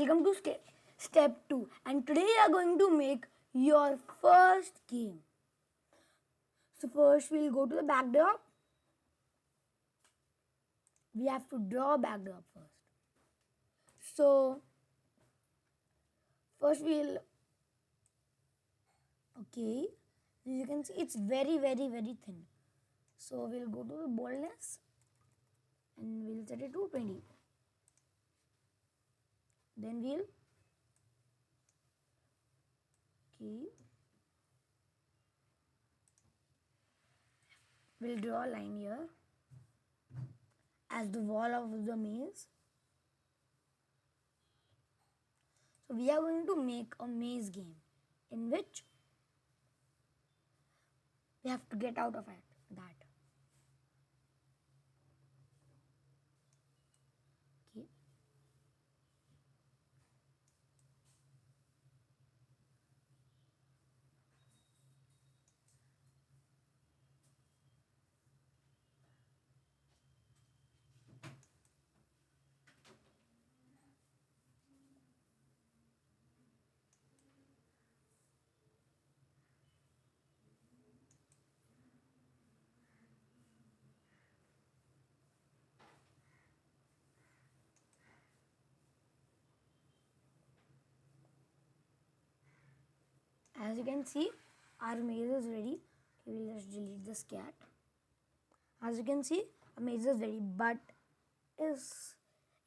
welcome to step 2, and today we are going to make your first game. So first we'll go to the backdrop. We have to draw a backdrop first. So first we'll, okay, you can see it's very thin. So we'll go to the boldness and we'll set it to 20. Then we'll draw a line here as the wall of the maze. So we are going to make a maze game in which we have to get out of that. Okay. As you can see, our maze is ready. Okay, we'll just delete this cat. As you can see, a maze is ready, but it is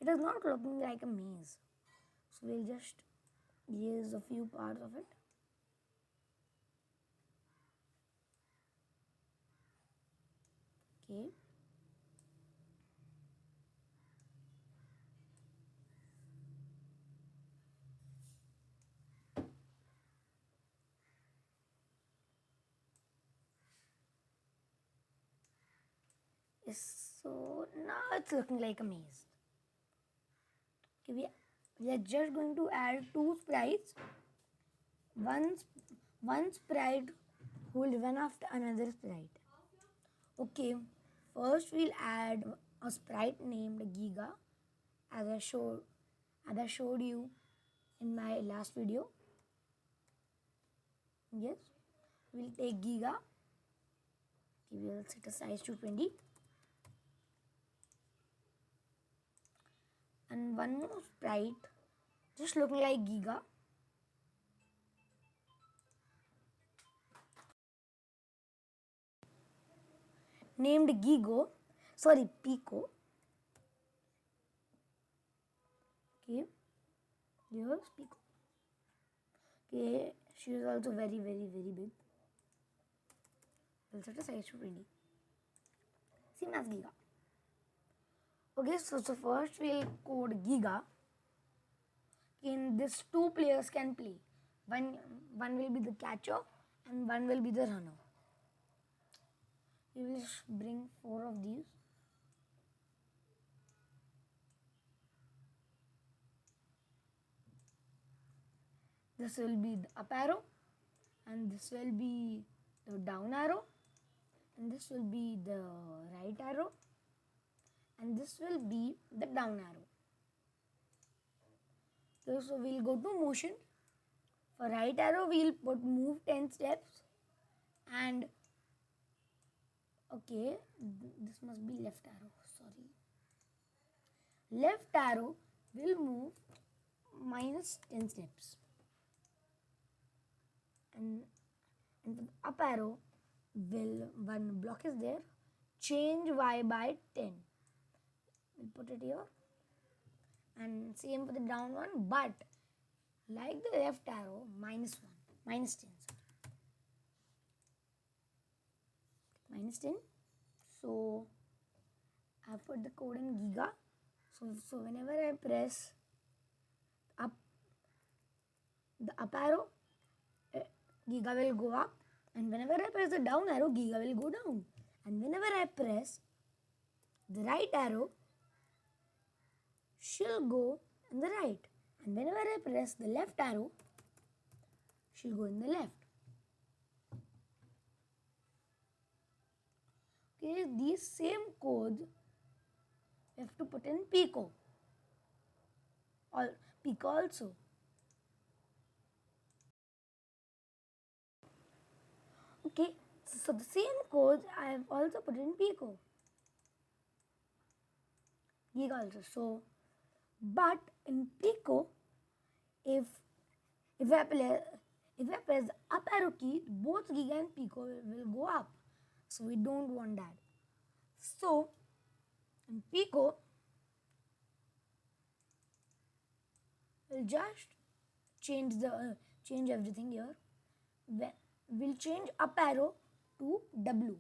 not looking like a maze. So we'll just use a few parts of it. Okay. So now it's looking like a maze. Okay, we are just going to add two sprites. One sprite will run after another sprite. Okay, first we'll add a sprite named Giga, as I showed you in my last video. Yes, we'll take Giga. Okay, we'll set a size to 20. And one more sprite just looking like Giga. Named Pico. Okay, here's Pico. Okay, she is also very big. We'll set a size to 20. Same as Giga. Okay, so first we'll code Giga. In this, two players can play. One will be the catcher and one will be the runner. We will bring 4 of these. This will be the up arrow, and this will be the down arrow, and this will be the right arrow, and this will be the down arrow. So we'll go to motion. For right arrow, we'll put move 10 steps, and okay, this must be left arrow, sorry. Left arrow will move minus 10 steps. And for the up arrow, one block is there, change y by 10. We'll put it here. And same for the down one, but like the left arrow, minus 10. Minus 10. So I put the code in Giga. So whenever I press the up arrow, Giga will go up, and whenever I press the down arrow, Giga will go down. And whenever I press the right arrow, she'll go in the right. And whenever I press the left arrow, she'll go in the left. Okay, these same codes we have to put in Pico. Pico also. Okay, so the same code I have also put in Pico. Giga also. So, but in Pico, if if I play, if I press the up arrow key, both Giga and Pico will go up. So we don't want that. So in Pico, we'll just change everything here. We'll change up arrow to W.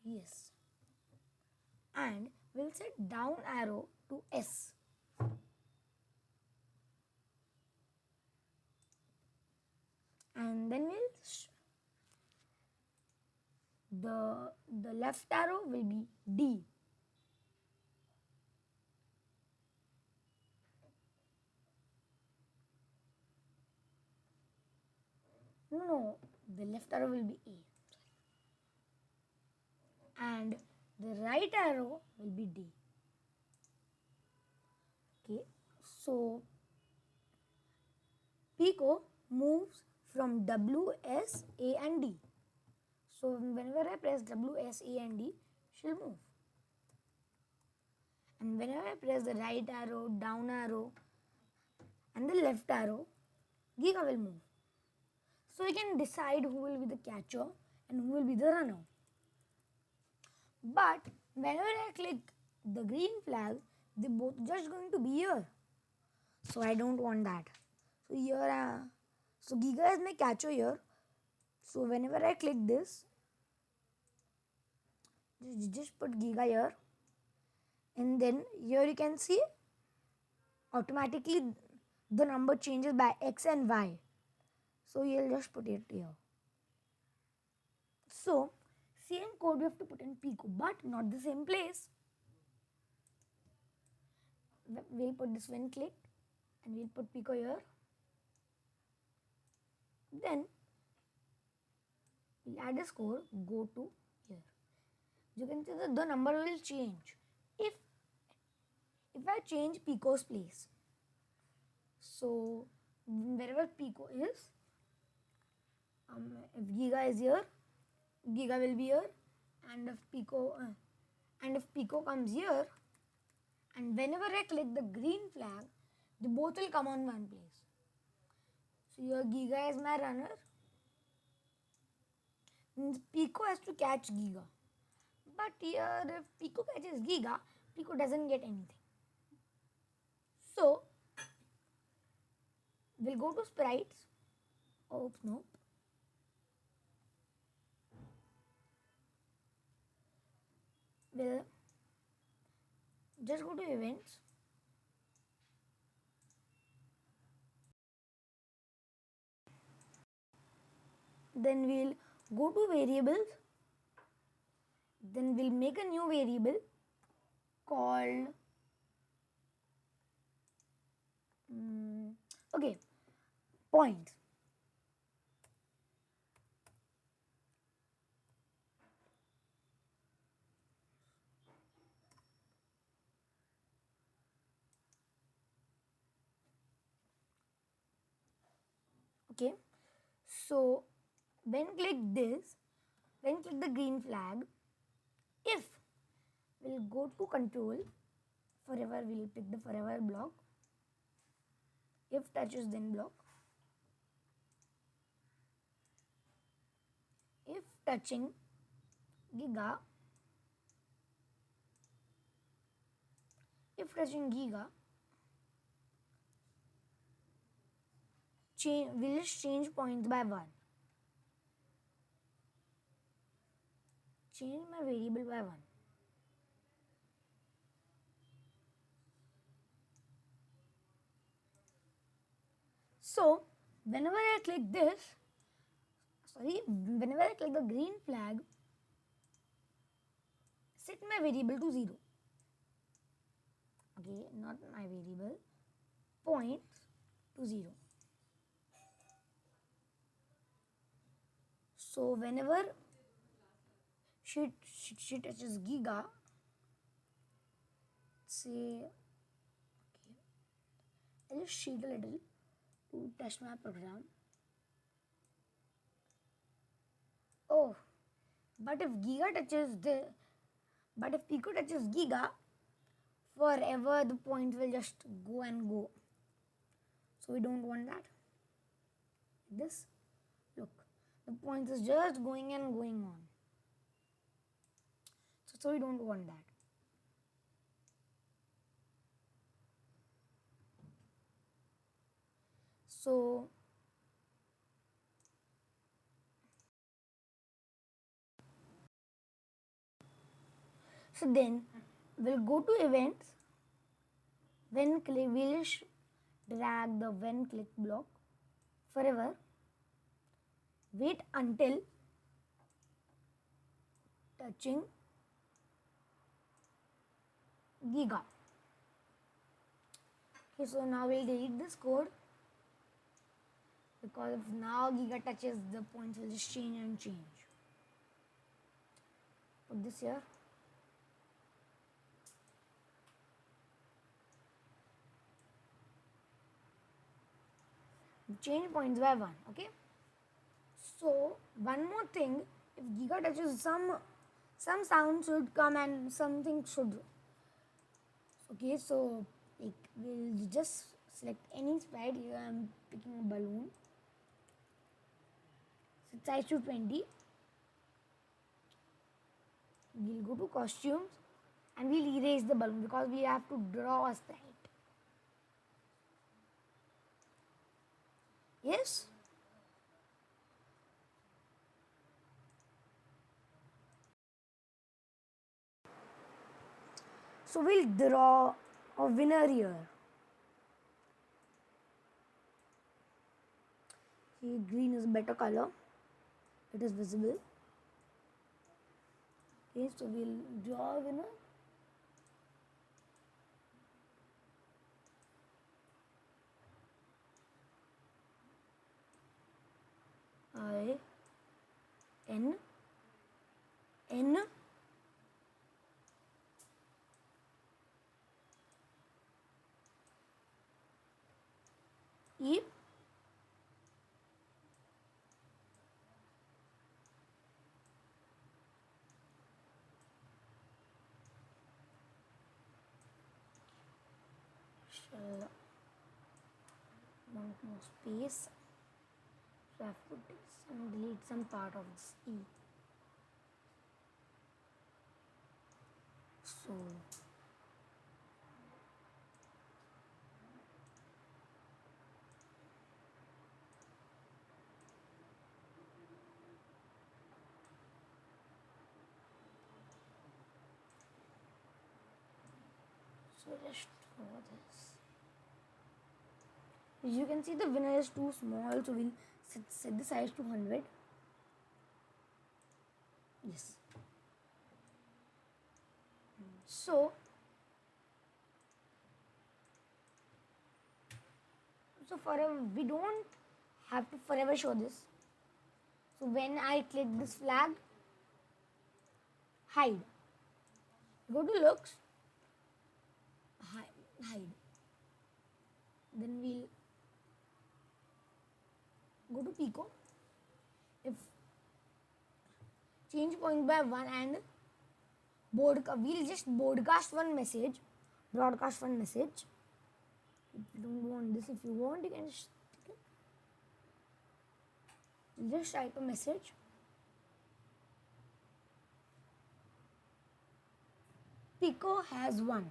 Yes. And we'll set down arrow to S. And then the left arrow will be D. No, the left arrow will be A. And the right arrow will be D. Okay, so Pico moves from W, S, A and D. So whenever I press W, S, A and D, she'll move. And whenever I press the right arrow, down arrow and the left arrow, Giga will move. So you can decide who will be the catcher and who will be the runner. But whenever I click the green flag, they both just going to be here. So I don't want that. So here, so Giga is my catcher here. So whenever I click this, just put Giga here. And then here you can see automatically the number changes by X and Y. So you'll just put it here. So same code we have to put in Pico, but not the same place. We'll put this when click and we'll put Pico here. Then we'll add a score, go to here. You can see that the number will change if I change Pico's place. So wherever Pico is, if Giga is here, Giga will be here, and if Pico comes here, and whenever I click the green flag, they both will come on one place. So here Giga is my runner. Means Pico has to catch Giga. But here if Pico catches Giga, Pico doesn't get anything. So we'll go to sprites. Oops, no. We'll just go to events. Then we'll go to variables. Then we'll make a new variable called points. Okay, so when click the green flag, if we'll go to control, forever we'll pick the forever block, if touches then block, if touching Giga, we'll just change points by 1. Change my variable by 1. So whenever I click the green flag, set my variable to 0. Okay, not my variable, points to 0. So whenever she touches Giga, say, okay, I'll just cheat a little to test my program. Oh, but if Giga touches the, but if Pico touches Giga, forever the points will just go and go. So we don't want that. This, look, the points is just going and going on. So we don't want that. So then we'll go to events. When click, we'll drag the when click block forever. Wait until touching Giga. Okay, so now we'll delete this code because if now Giga touches, the points will just change and change. Put this here. Change points by 1. Okay. So one more thing, if Giga touches, some sound should come and something should. Okay, so like we'll just select any sprite. Here I'm picking a balloon. Set size to 20. We'll go to costumes and we'll erase the balloon because we have to draw a sprite. Yes? So we'll draw a winner here. See, green is a better color. It is visible. Okay, so we'll draw a winner. N E shall want more space. So I have to delete some part of this E. So just draw this. As you can see, the winner is too small, so we'll set the size to 100. Yes. So forever we don't have to forever show this. So when I click this flag, hide. Go to looks, hide. Then we'll go to Pico. If change point by 1 and we'll just broadcast one message. If you don't want this, if you want, you can just type a message. Pico has won.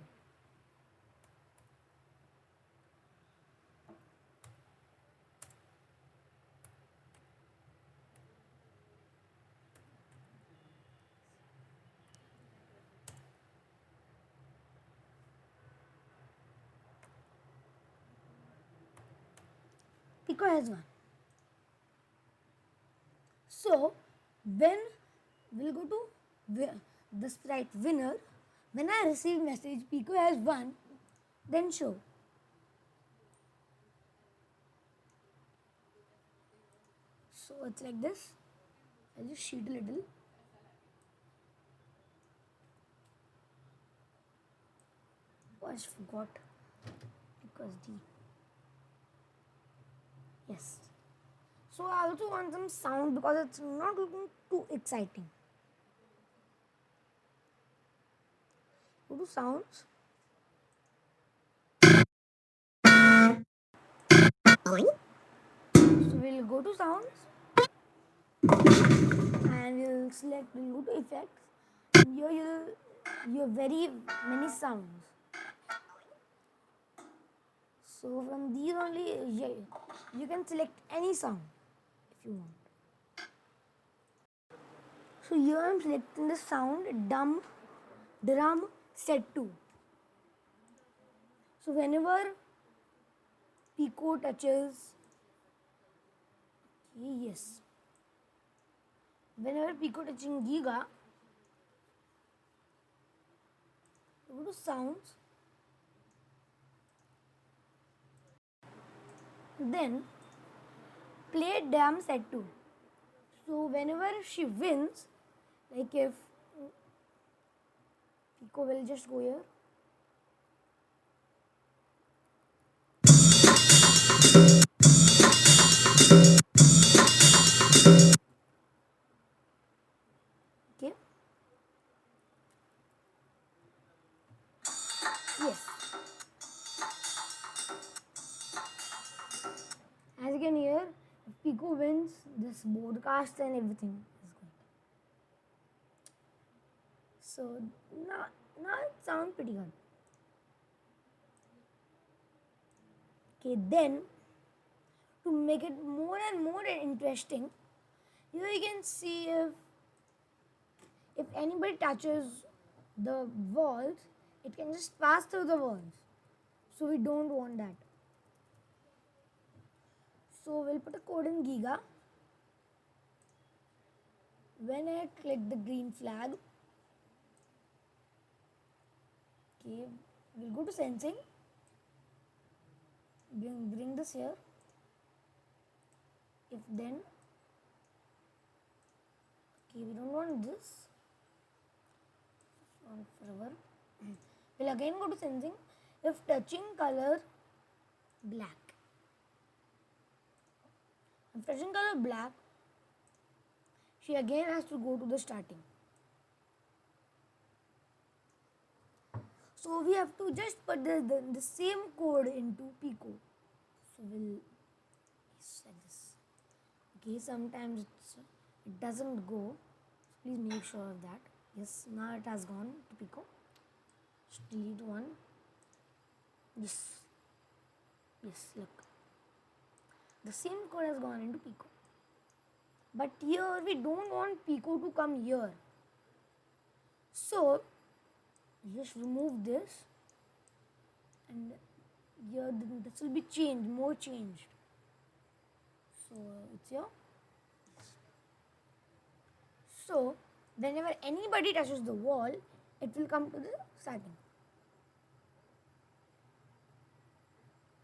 Pico has won. So when we'll go to the sprite winner, when I receive message Pico has won, then show. So it's like this. I'll just cheat a little. Oh, I just forgot. Because D. Yes. So I also want some sound because it's not looking too exciting. Go to sounds. So we'll go to sounds and we'll go to effects. And here you'll hear very many sounds. So from these only you can select any sound if you want. So here I'm selecting the sound drum set 2. So whenever Pico touches, yes, whenever Pico touching Giga, go to sounds, then play drum set 2. So whenever she wins, like if Pico will just go here. Okay. Yes. As you can hear, if Pico wins, this broadcast and everything is going. So now it sounds pretty good. Okay, then to make it more and more interesting, here you can see if anybody touches the walls, it can just pass through the walls. So we don't want that. So we'll put a code in Giga. When I click the green flag, okay, we'll go to sensing. Bring this here. If then, okay, we don't want this. On forever. We'll again go to sensing. If touching color black. If touching color black, she again has to go to the starting. So we have to just put the same code into Pico. So we'll set this. Okay, sometimes it doesn't go. So please make sure of that. Yes, now it has gone to Pico. Just delete one. Yes. Yes, look. The same code has gone into Pico. But here we don't want Pico to come here. So just remove this and here this will be changed, more changed. So it's here. So whenever anybody touches the wall, it will come to the starting.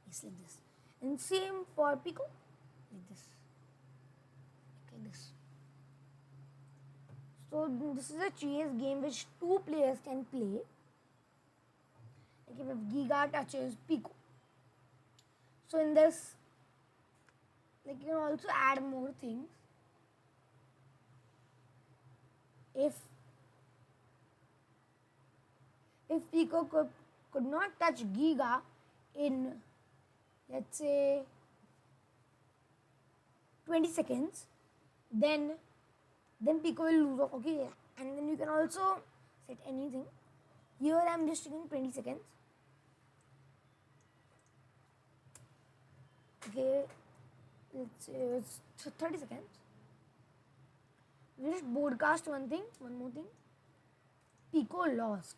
Yes, like this. And same for Pico, like this. Like this. So this is a chess game which 2 players can play. Like if Giga touches Pico. So in this, like you can also add more things. If Pico could not touch Giga in, let's say, 20 seconds, then Pico will lose. Okay, and then you can also set anything. Here I am just taking 20 seconds. Okay, let's say it's 30 seconds. We'll just broadcast one more thing. Pico lost.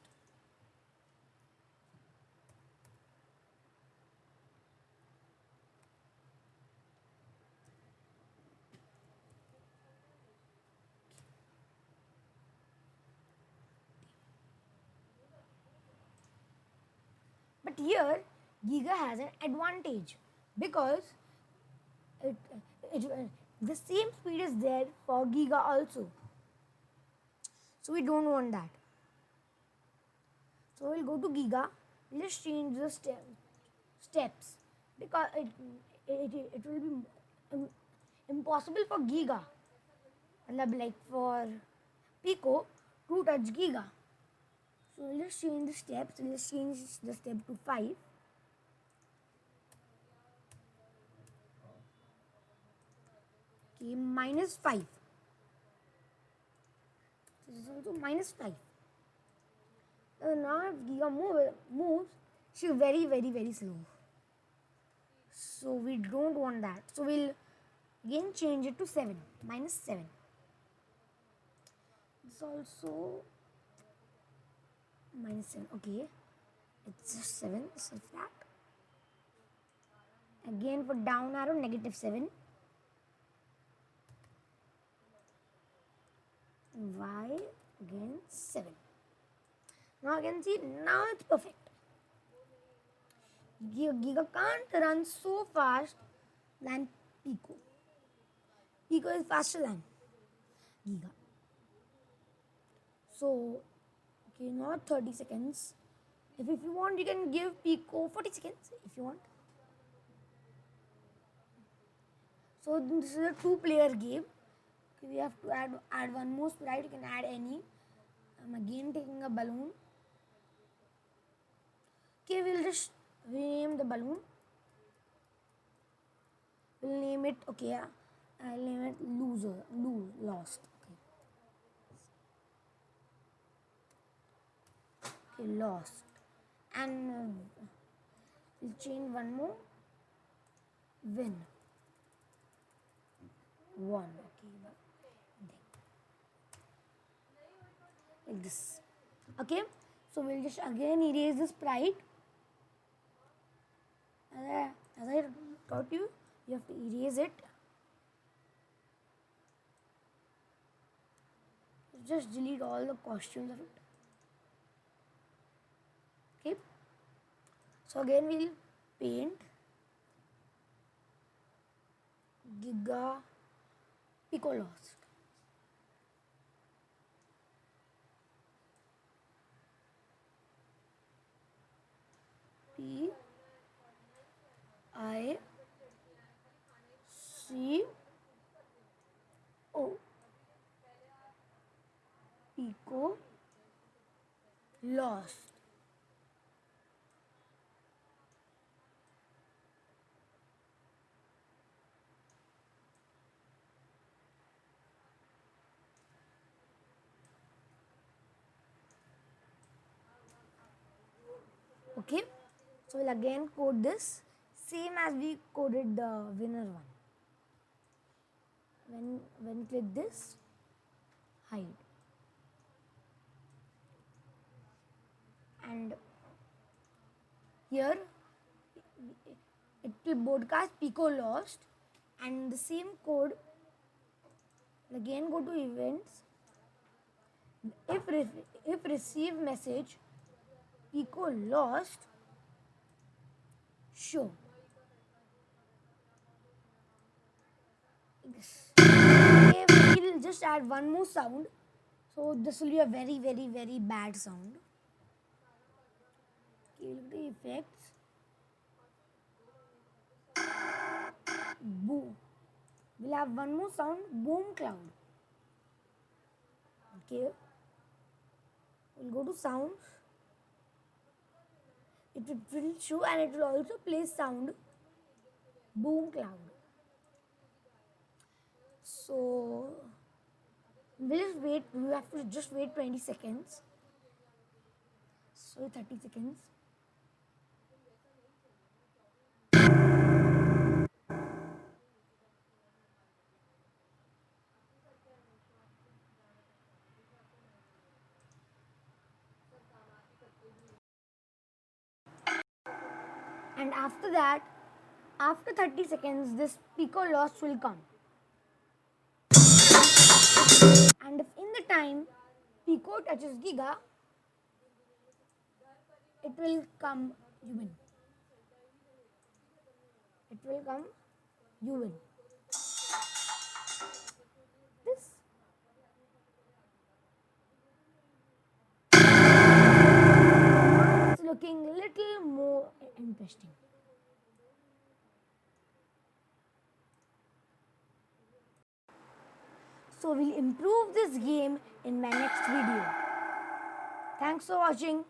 But here Giga has an advantage because the same speed is there for Giga also. So we don't want that. So we'll go to Giga. Let's change the steps because it will be impossible for Giga, like for Pico to touch Giga. So let's change the steps. Let's change the step to 5. Okay, -5. This is also -5. Now if Giga moves, she's very slow. So we don't want that. So we'll again change it to 7, -7. This also -7. Okay, it's just 7. So flat. Again for down arrow, -7. Y again 7. Now you can see, now it's perfect. Giga can't run so fast than Pico. Pico is faster than Giga. So, okay, not 30 seconds. If you want, you can give Pico 40 seconds if you want. So this is a 2-player game. Okay, we have to add one more sprite. You can add any. I'm again taking a balloon. Okay, we'll just rename the balloon. We'll name it, okay, I'll name it lost. Okay, lost. And we'll change one more. Win. 1. Okay, like this. Okay, so we'll just again erase the sprite. As I taught you, you have to erase it. Just delete all the costumes of it. Okay, so again we'll paint Giga Pico Lost. P I C O Pico Lost. Okay, so we'll again code this same as we coded the winner one. When click this, hide, and here it will broadcast Pico Lost, and the same code again go to events. If receive message Pico Lost, show. Okay, we'll just add one more sound. So this will be a very bad sound. Okay, look at the effects. Boom. We'll have one more sound, boom cloud. Okay. We'll go to sounds. It will show and it will also play sound, boom cloud. So we'll just wait. We have to just wait 20 seconds. So 30 seconds. And after that, after 30 seconds, this Pico Lost will come. And if in the time Pico touches Giga, it will come, you win. It will come, you win. This. looking little more interesting. So we'll improve this game in my next video. Thanks for watching.